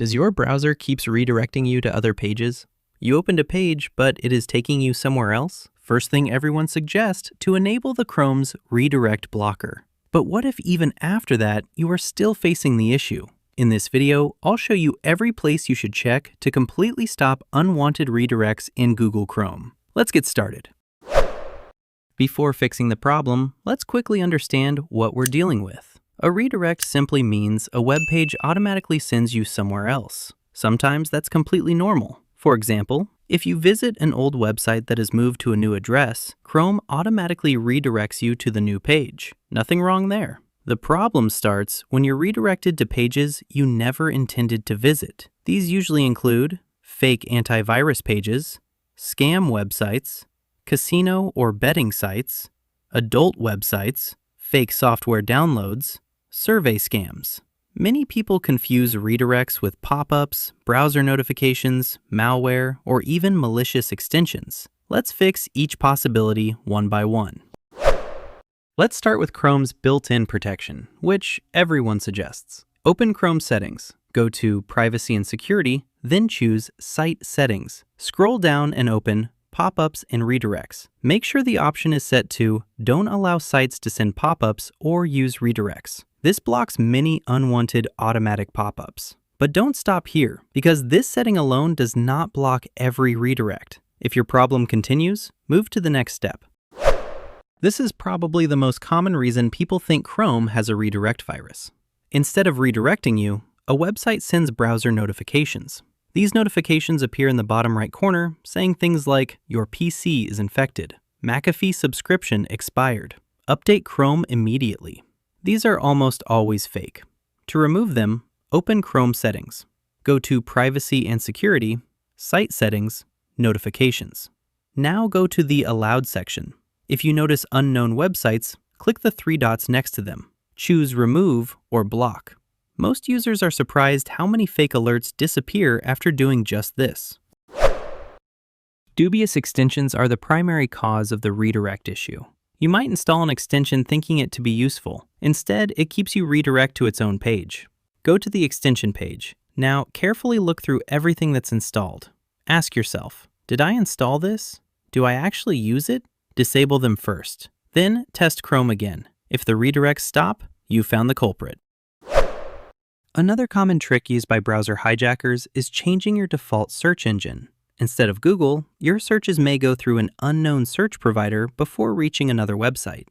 Does your browser keeps redirecting you to other pages? You opened a page, but it is taking you somewhere else? First thing everyone suggests, to enable the Chrome's redirect blocker. But what if even after that, you are still facing the issue? In this video, I'll show you every place you should check to completely stop unwanted redirects in Google Chrome. Let's get started. Before fixing the problem, let's quickly understand what we're dealing with. A redirect simply means a web page automatically sends you somewhere else. Sometimes that's completely normal. For example, if you visit an old website that has moved to a new address, Chrome automatically redirects you to the new page. Nothing wrong there. The problem starts when you're redirected to pages you never intended to visit. These usually include fake antivirus pages, scam websites, casino or betting sites, adult websites, fake software downloads, survey scams. Many people confuse redirects with pop-ups, browser notifications, malware, or even malicious extensions. Let's fix each possibility one by one. Let's start with Chrome's built-in protection, which everyone suggests. Open Chrome Settings, go to Privacy and Security, then choose Site Settings. Scroll down and open Pop-ups and Redirects. Make sure the option is set to Don't allow sites to send pop-ups or use redirects. This blocks many unwanted automatic pop-ups. But don't stop here, because this setting alone does not block every redirect. If your problem continues, move to the next step. This is probably the most common reason people think Chrome has a redirect virus. Instead of redirecting you, a website sends browser notifications. These notifications appear in the bottom right corner, saying things like, your PC is infected, McAfee subscription expired, update Chrome immediately. These are almost always fake. To remove them, open Chrome Settings. Go to Privacy and Security, Site Settings, Notifications. Now go to the Allowed section. If you notice unknown websites, click the three dots next to them. Choose Remove or Block. Most users are surprised how many fake alerts disappear after doing just this. Dubious extensions are the primary cause of the redirect issue. You might install an extension thinking it to be useful. Instead, it keeps you redirect to its own page. Go to the extension page. Now, carefully look through everything that's installed. Ask yourself, did I install this? Do I actually use it? Disable them first. Then, test Chrome again. If the redirects stop, you found the culprit. Another common trick used by browser hijackers is changing your default search engine. Instead of Google, your searches may go through an unknown search provider before reaching another website.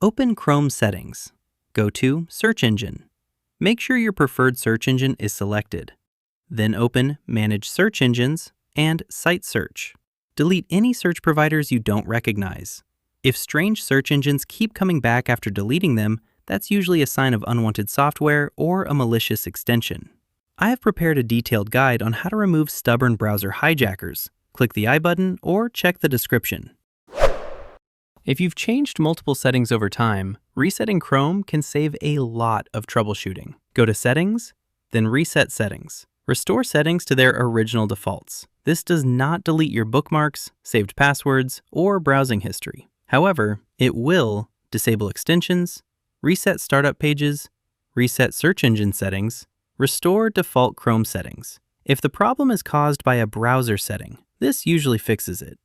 Open Chrome Settings. Go to Search Engine. Make sure your preferred search engine is selected. Then open Manage Search Engines and Site Search. Delete any search providers you don't recognize. If strange search engines keep coming back after deleting them, that's usually a sign of unwanted software or a malicious extension. I have prepared a detailed guide on how to remove stubborn browser hijackers. Click the I button or check the description. If you've changed multiple settings over time, resetting Chrome can save a lot of troubleshooting. Go to Settings, then Reset Settings. Restore settings to their original defaults. This does not delete your bookmarks, saved passwords, or browsing history. However, it will disable extensions, reset startup pages, reset search engine settings, restore default Chrome settings. If the problem is caused by a browser setting, this usually fixes it.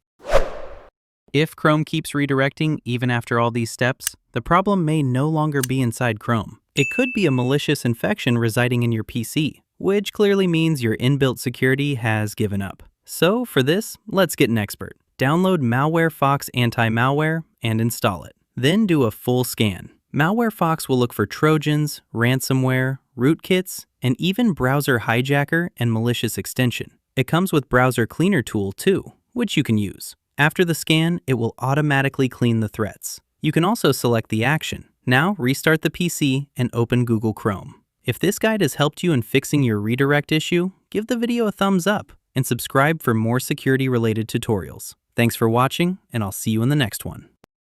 If Chrome keeps redirecting even after all these steps, the problem may no longer be inside Chrome. It could be a malicious infection residing in your PC, which clearly means your inbuilt security has given up. So for this, let's get an expert. Download Malware Fox Anti-Malware and install it. Then do a full scan. Malware Fox will look for Trojans, ransomware, rootkits, and even browser hijacker and malicious extension. It comes with Browser Cleaner tool too, which you can use. After the scan, it will automatically clean the threats. You can also select the action. Now restart the PC and open Google Chrome. If this guide has helped you in fixing your redirect issue, give the video a thumbs up and subscribe for more security-related tutorials. Thanks for watching, and I'll see you in the next one.